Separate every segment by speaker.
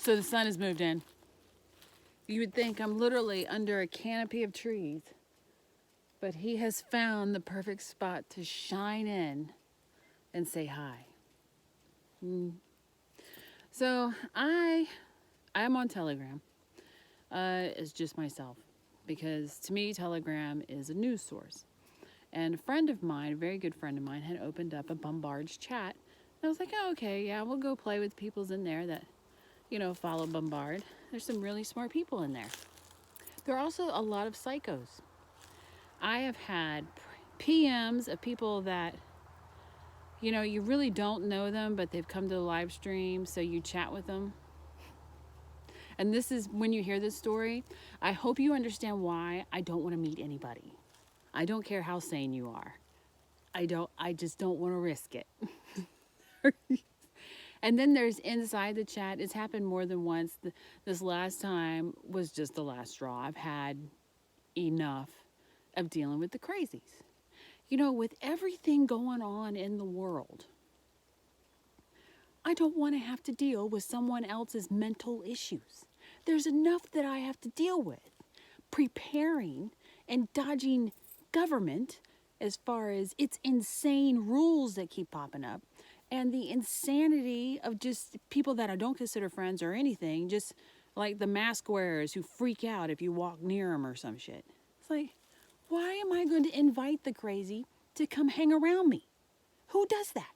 Speaker 1: So the sun has moved in. You would think I'm literally under a canopy of trees, but he has found the perfect spot to shine in and say hi. So I'm on Telegram. It's just myself, because to me Telegram is a news source. And a friend of mine, a very good friend of mine, had opened up a Bombard's chat. And I was like, oh, okay, yeah, we'll go play with people's in there that, follow Bombard. There's some really smart people in there. There are also a lot of psychos. I have had PMs of people that, you really don't know them, but they've come to the live stream, so you chat with them. And this is, when you hear this story, I hope you understand why I don't want to meet anybody. I don't care how sane you are. I just don't want to risk it. And then there's inside the chat. It's happened more than once. This last time was just the last straw. I've had enough of dealing with the crazies. With everything going on in the world, I don't want to have to deal with someone else's mental issues. There's enough that I have to deal with. Preparing and dodging government as far as its insane rules that keep popping up, and the insanity of just people that I don't consider friends or anything, just like the mask wearers who freak out if you walk near them or some shit. It's like, why am I going to invite the crazy to come hang around me? Who does that?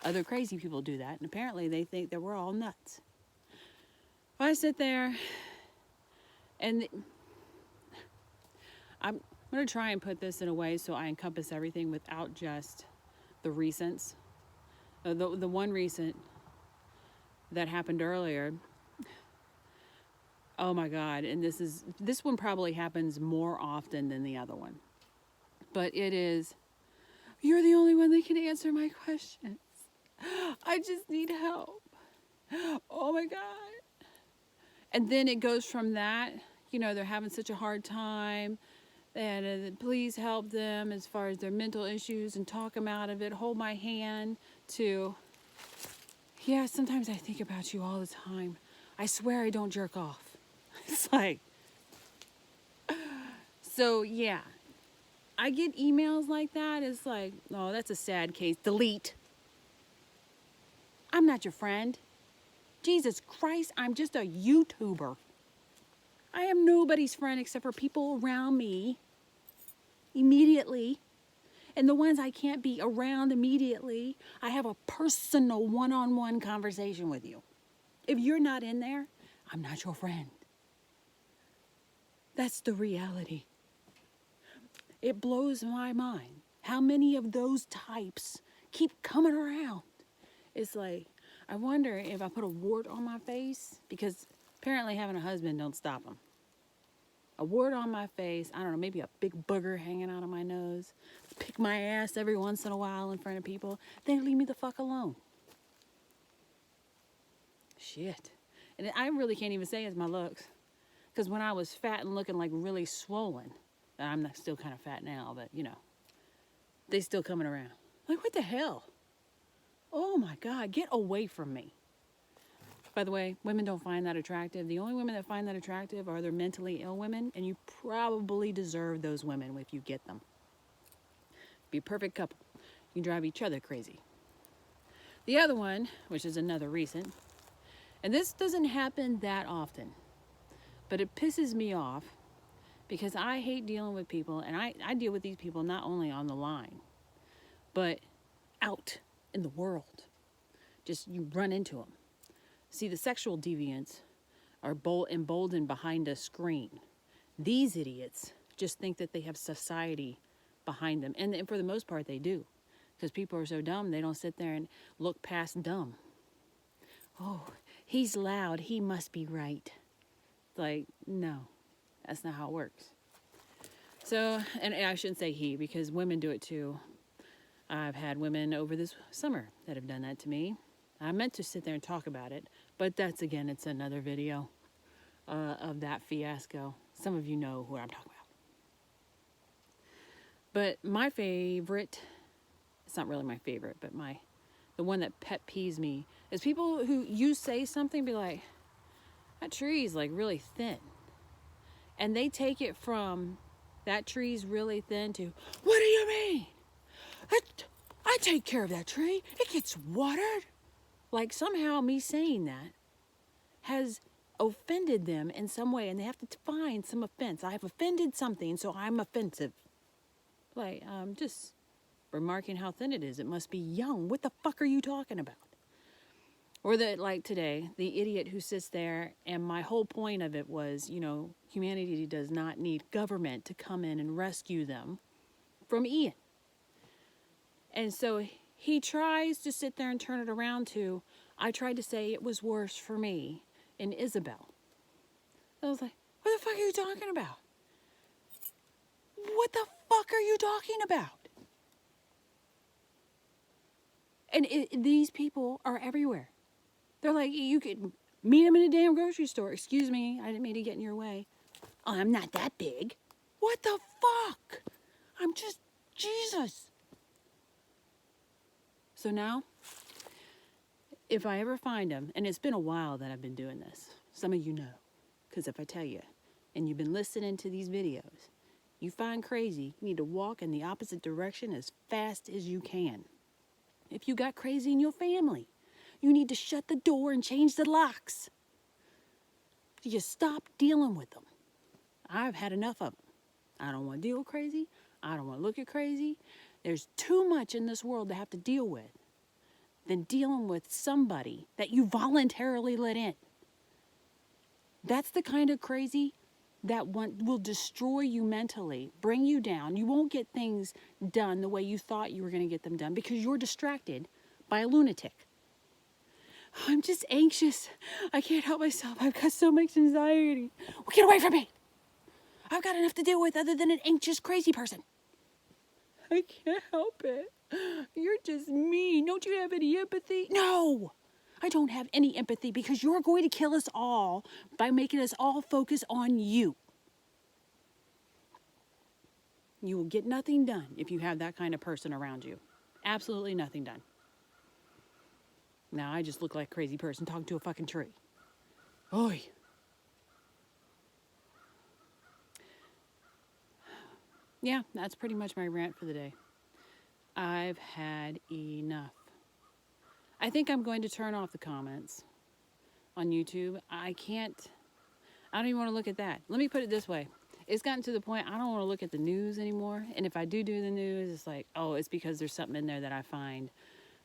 Speaker 1: Other crazy people do that, and apparently they think that we're all nuts. I sit there, and I'm going to try and put this in a way so I encompass everything without just the recents. The one recent that happened earlier, oh my God, and this one probably happens more often than the other one. But it is, you're the only one that can answer my questions. I just need help. Oh my God. And then it goes from that, they're having such a hard time, and please help them as far as their mental issues and talk them out of it, hold my hand, to, yeah, sometimes I think about you all the time. I swear I don't jerk off. It's like, so yeah, I get emails like that. It's like, oh, that's a sad case. Delete. I'm not your friend. Jesus Christ, I'm just a YouTuber. I am nobody's friend except for people around me immediately. And the ones I can't be around immediately, I have a personal one-on-one conversation with you. If you're not in there, I'm not your friend. That's the reality. It blows my mind how many of those types keep coming around. It's like, I wonder if I put a wart on my face, because apparently having a husband don't stop them. A wart on my face, I don't know, maybe a big booger hanging out of my nose, pick my ass every once in a while in front of people, then leave me the fuck alone. Shit. And I really can't even say it's my looks, because when I was fat and looking like really swollen, and I'm still kind of fat now, but they still coming around. Like, what the hell? Oh my God, get away from me. By the way, women don't find that attractive. The only women that find that attractive are the mentally ill women, and you probably deserve those women if you get them. Be a perfect couple. You drive each other crazy. The other one, which is another recent, and this doesn't happen that often, but it pisses me off because I hate dealing with people, and I deal with these people not only on the line, but out in the world. Just you run into them. See, the sexual deviants are emboldened behind a screen. These idiots just think that they have society behind them. And for the most part, they do. Because people are so dumb, they don't sit there and look past dumb. Oh, he's loud. He must be right. Like, no, that's not how it works. So, and I shouldn't say he, because women do it too. I've had women over this summer that have done that to me. I meant to sit there and talk about it, but it's another video of that fiasco. Some of you know who I'm talking about. But my favorite, it's not really my favorite, but the one that pet peeves me is people who you say something, be like, That tree is like really thin. And they take it from that tree's really thin to, what do you mean? I take care of that tree. It gets watered. Like somehow me saying that has offended them in some way, and they have to find some offense. I've offended something, so I'm offensive. Like, just remarking how thin it is. It must be young. What the fuck are you talking about? Or that, like today, the idiot who sits there, and my whole point of it was, humanity does not need government to come in and rescue them from Ian. And so he tries to sit there and turn it around to, I tried to say it was worse for me and Isabel. I was like, what the fuck are you talking about? What the fuck are you talking about? And these people are everywhere. They're like, you could meet them in a damn grocery store. Excuse me, I didn't mean to get in your way. Oh, I'm not that big. What the fuck? I'm just Jesus. So now, if I ever find them, and it's been a while that I've been doing this, some of you know, because if I tell you, and you've been listening to these videos, you find crazy, you need to walk in the opposite direction as fast as you can. If you got crazy in your family, you need to shut the door and change the locks. You stop dealing with them. I've had enough of them. I don't want to deal with crazy. I don't want to look at crazy. There's too much in this world to have to deal with than dealing with somebody that you voluntarily let in. That's the kind of crazy that will destroy you mentally, bring you down. You won't get things done the way you thought you were going to get them done because you're distracted by a lunatic. I'm just anxious. I can't help myself. I've got so much anxiety. Well, get away from me. I've got enough to deal with other than an anxious, crazy person. I can't help it. You're just mean. Don't you have any empathy? No, I don't have any empathy because you're going to kill us all by making us all focus on you. You will get nothing done if you have that kind of person around you. Absolutely nothing done. Now I just look like a crazy person talking to a fucking tree. Oy. Yeah, that's pretty much my rant for the day. I've had enough. I think I'm going to turn off the comments on YouTube. I don't even want to look at that. Let me put it this way. It's gotten to the point I don't want to look at the news anymore. And if I do the news, it's like, oh, it's because there's something in there that I find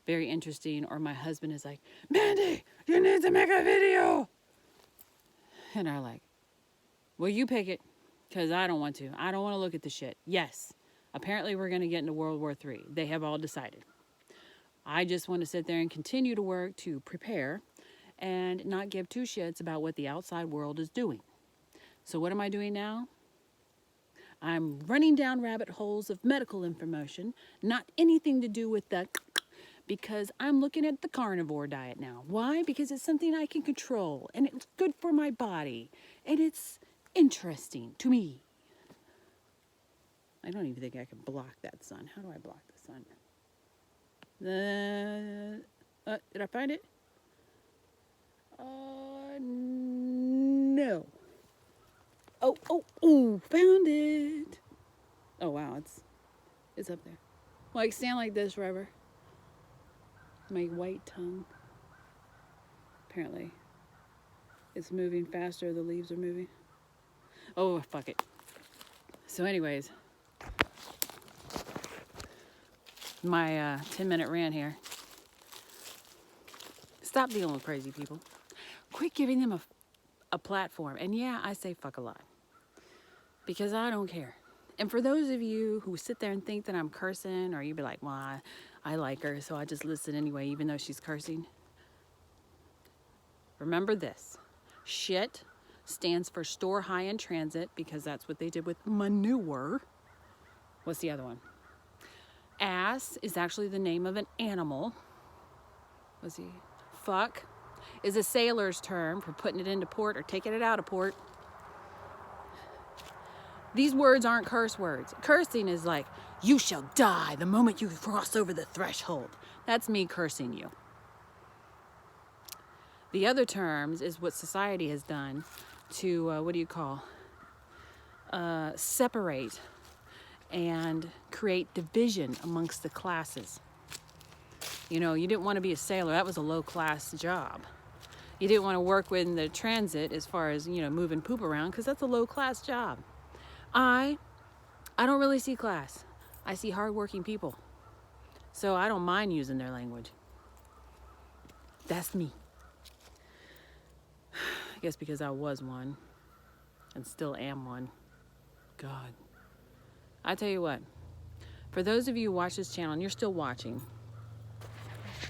Speaker 1: very interesting. Or my husband is like, Mandy, you need to make a video. And I'm like, well, you pick it. Because I don't want to. I don't want to look at the shit. Yes, apparently we're going to get into World War III. They have all decided. I just want to sit there and continue to work to prepare and not give two shits about what the outside world is doing. So what am I doing now? I'm running down rabbit holes of medical information, not anything to do with the... because I'm looking at the carnivore diet now. Why? Because it's something I can control, and it's good for my body, and it's interesting to me. I don't even think I can block that sun. How do I block the sun? Did I find it? No. Oh, found it. Oh, wow, it's up there. Like, stand like this forever. My white tongue. Apparently, it's moving faster. The leaves are moving. Oh, fuck it. So anyways, my 10-minute rant here. Stop dealing with crazy people. Quit giving them a platform. And yeah, I say fuck a lot. Because I don't care. And for those of you who sit there and think that I'm cursing, or you be like, well, I like her, so I just listen anyway, even though she's cursing. Remember this. Shit stands for store high in transit, because that's what they did with manure. What's the other one? Ass is actually the name of an animal. What's he? Fuck is a sailor's term for putting it into port or taking it out of port. These words aren't curse words. Cursing is like, you shall die the moment you cross over the threshold. That's me cursing you. The other terms is what society has done to, separate and create division amongst the classes. You know, you didn't want to be a sailor. That was a low-class job. You didn't want to work in the transit as far as, moving poop around, because that's a low-class job. I don't really see class. I see hardworking people. So I don't mind using their language. That's me. I guess because I was one and still am one. God. I tell you what, for those of you who watch this channel and you're still watching,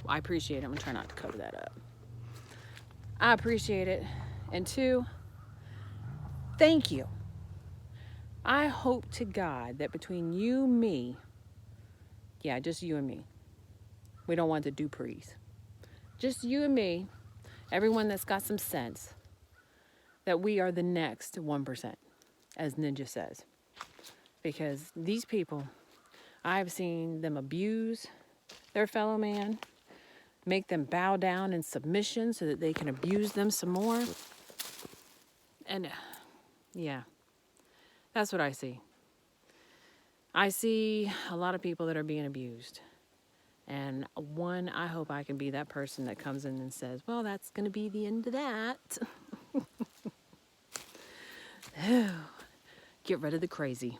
Speaker 1: I appreciate it. I'm going to try not to cover that up. I appreciate it. And two, thank you. I hope to God that between you, me, just you and me. We don't want the Duprees. Just you and me, everyone that's got some sense, that we are the next 1%, as Ninja says. Because these people, I've seen them abuse their fellow man, make them bow down in submission so that they can abuse them some more. And that's what I see. I see a lot of people that are being abused. And I hope I can be that person that comes in and says, well, that's going to be the end of that. Get rid of the crazy.